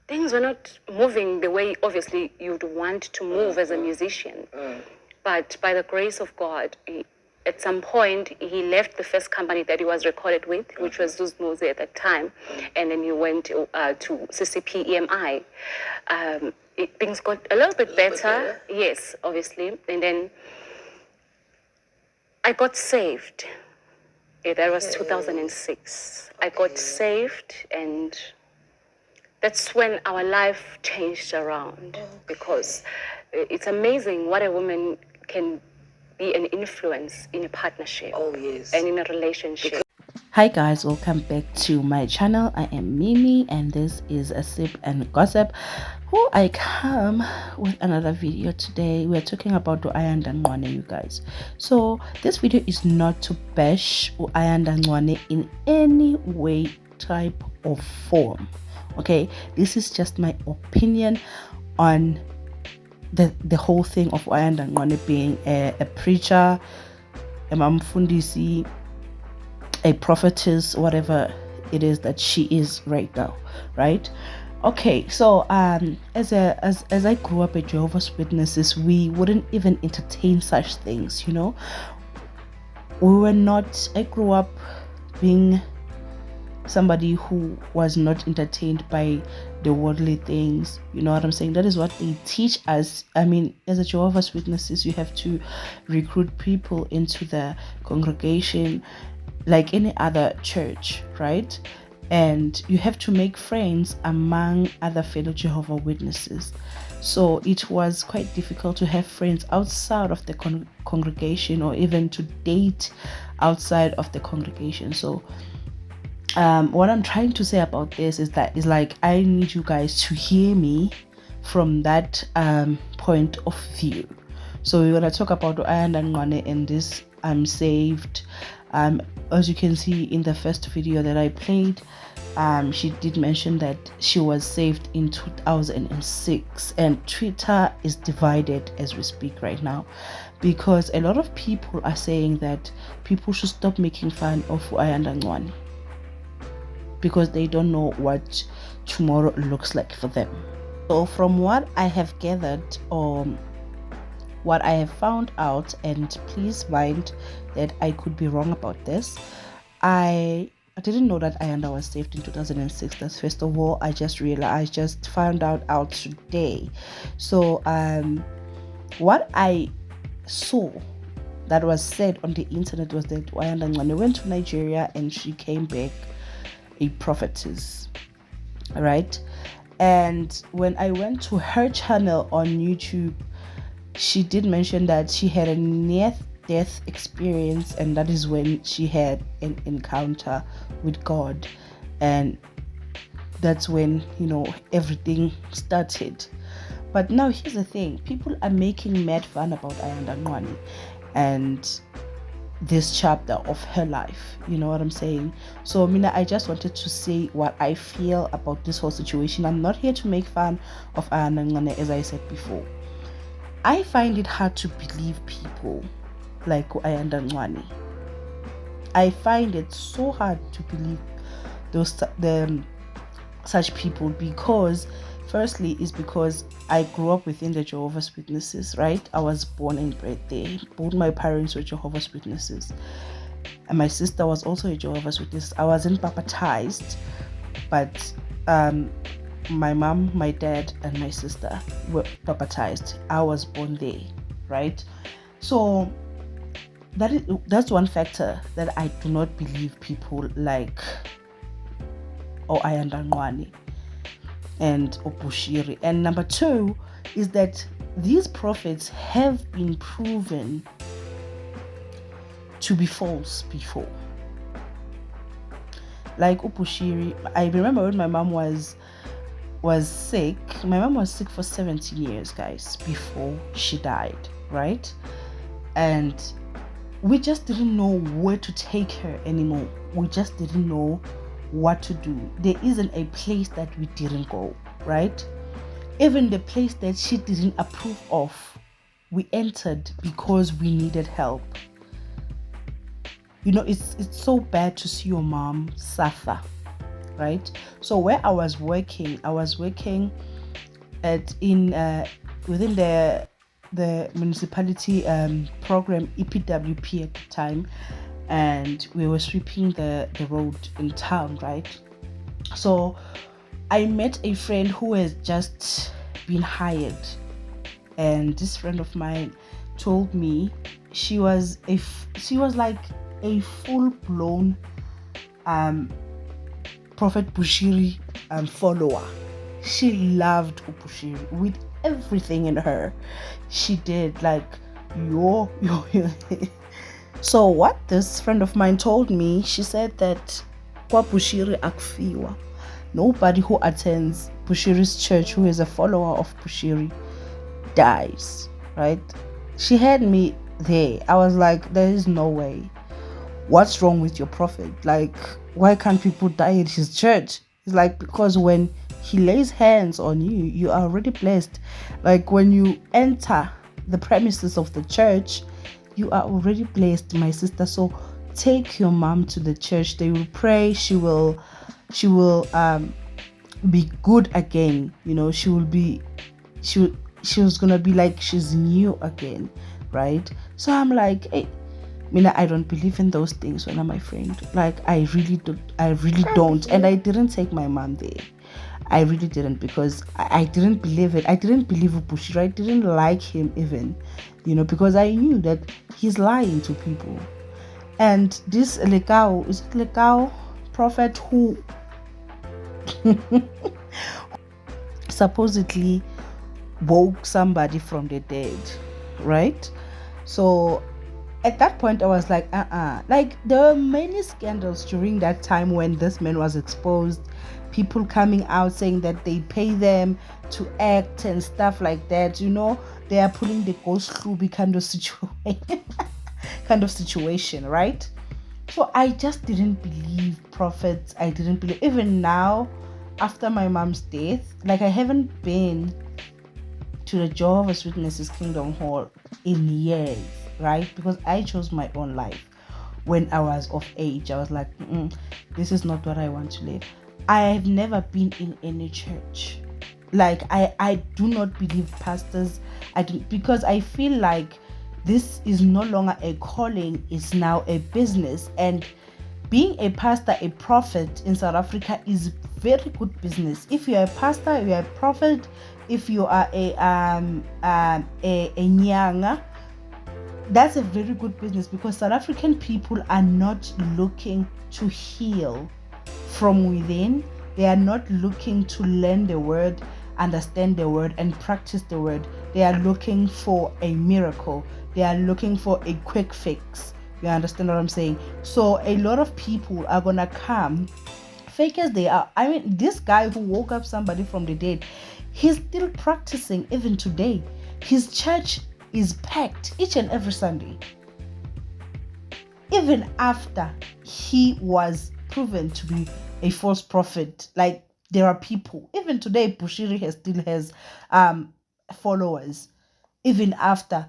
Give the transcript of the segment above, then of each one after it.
things were not moving the way obviously you'd want to move as a musician. But by the grace of God, at some point, he left the first company that he was recorded with, which was Zuz Mose at that time, and then he went to CCP EMI. Things got a little bit better, yes, obviously. And then I got saved. That was 2006. I got saved, and that's when our life changed around, because it's amazing what a woman can be an influence in a partnership and in a relationship. Hi guys, welcome back to my channel. I am Mimi and this is a sip and gossip. I come with another video today. We're talking about ayanda, ncwane, you guys. So this video is not to bash ayanda, ncwane in any way, type or form. Okay, this is just my opinion on the whole thing of ayanda, ncwane being a preacher, a mamfundisi, a prophetess, whatever it is that she is right now, right? Okay, so as I grew up at Jehovah's Witnesses, we wouldn't even entertain such things, you know. I grew up being somebody who was not entertained by the worldly things, you know what I'm saying? That is what they teach us. I mean, as a Jehovah's Witnesses, you have to recruit people into the congregation like any other church, right? And you have to make friends among other fellow Jehovah Witnesses. So it was quite difficult to have friends outside of the congregation, or even to date outside of the congregation. So what I'm trying to say about this is like I need you guys to hear me from that point of view. So we're gonna talk about ayanda, ncwane and this I'm saved. As you can see in the first video that I played, she did mention that she was saved in 2006, and Twitter is divided as we speak right now, because a lot of people are saying that people should stop making fun of ayanda, ncwane because they don't know what tomorrow looks like for them. So from what I have gathered, what I have found out, and please mind that I could be wrong about this, I didn't know that ayanda was saved in 2006. That's first of all. I just found out today. So what I saw that was said on the internet was that ayanda, ncwane went to Nigeria and she came back a prophetess, right? And when I went to her channel on YouTube, she did mention that she had a near-death experience, and that is when she had an encounter with God, and that's when, you know, everything started. But now here's the thing: people are making mad fun about ayanda, ncwane and this chapter of her life, you know what I'm saying? So Mina, I just wanted to say what I feel about this whole situation. I'm not here to make fun of ayanda, ncwane, as I said before. I find it hard to believe people like ayanda, ncwane. I find it so hard to believe such people, because firstly is because I grew up within the Jehovah's Witnesses, right? I was born and bred there. Both my parents were Jehovah's Witnesses, and my sister was also a Jehovah's Witness. I wasn't baptized, but my mom, my dad, and my sister were baptized. I was born there, right? So that's one factor that I do not believe people like ayanda, ncwane and Obushiri. And number two is that these prophets have been proven to be false before. Like Obushiri, I remember when my mom was sick. My mom was sick for 17 years, guys, before she died, right? And we just didn't know where to take her anymore. We just didn't know what to do. There isn't a place that we didn't go, right? Even the place that she didn't approve of, we entered because we needed help. You know, it's so bad to see your mom suffer, right? So where I was working at in within the municipality program EPWP at the time, and we were sweeping the road in town, right? So I met a friend who has just been hired, and this friend of mine told me she was like a full blown Prophet Bushiri follower. She loved Bushiri with everything in her. She did like yo. So what this friend of mine told me, she said that kwa Bushiri akfiwa. Nobody who attends Bushiri's church who is a follower of Bushiri dies, right? She had me there. I was like, there is no way. What's wrong with your prophet? Like, why can't people die at his church? It's like, because when he lays hands on you, you are already blessed. Like, when you enter the premises of the church, you are already blessed, my sister. So take your mom to the church. They will pray. She will be good again. She she was gonna be like she's new again, right? So I'm like, hey, Mina, I don't believe in those things when I'm my friend. Like I really don't. And I didn't take my mom there. I really didn't, because I didn't believe it. I didn't believe Bushira. I didn't like him even, because I knew that he's lying to people. And this Lekao, is it Lekao prophet who supposedly woke somebody from the dead, right? So at that point I was like, like there were many scandals during that time when this man was exposed, people coming out saying that they pay them to act and stuff like that. They are pulling the ghost through kind of situation kind of situation, right? So I just didn't believe prophets. I didn't believe, even now after my mom's death, like I haven't been to the Jehovah's Witnesses Kingdom Hall in years, right? Because I chose my own life when I was of age. I was like, this is not what I want to live. I have never been in any church. Like I do not believe pastors. I do, because I feel like this is no longer a calling, it's now a business. And being a pastor, a prophet in South Africa is very good business. If you're a pastor, you're a prophet. If you are a nyanga, that's a very good business, because South African people are not looking to heal from within. They are not looking to learn the word, understand the word, and practice the word. They are looking for a miracle. They are looking for a quick fix. You understand what I'm saying? So a lot of people are gonna come, fake as they are. I mean, this guy who woke up somebody from the dead, he's still practicing even today. His church is packed each and every Sunday, even after he was proven to be a false prophet. Like, there are people even today, Bushiri still has followers even after.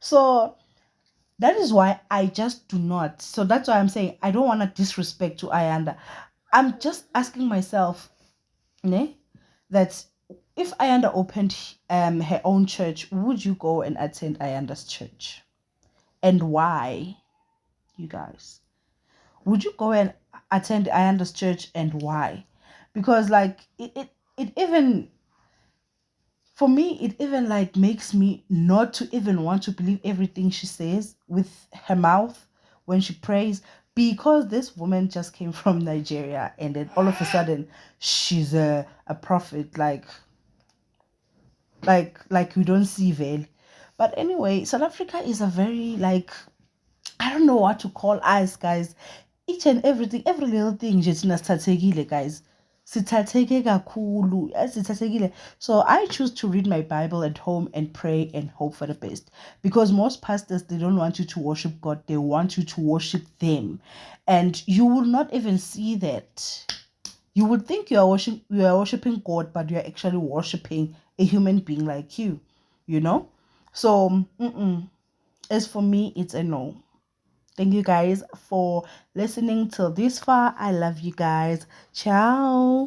So that is why I just do not. So that's why I'm saying I don't want to disrespect to Ayanda. I'm just asking myself, ne, that if Ayanda opened her own church, would you go and attend Ayanda's church? And why, you guys? Would you go and attend Ayanda's church, and why? Because like it even, for me, it even like makes me not to even want to believe everything she says with her mouth when she prays, because this woman just came from Nigeria, and then all of a sudden she's a prophet. Like we don't see veil. But anyway, South Africa is a very, like, I don't know what to call us, guys. Each and everything, every little thing nje thina sithathekile, guys. Sithatheke kakhulu. Sithathekile. So I choose to read my Bible at home and pray and hope for the best. Because most pastors, they don't want you to worship God. They want you to worship them. And you will not even see that. You would think you are worshiping God, but you are actually worshiping a human being like you know. So as for me, it's a no. Thank you guys for listening till this far. I love you guys. Ciao.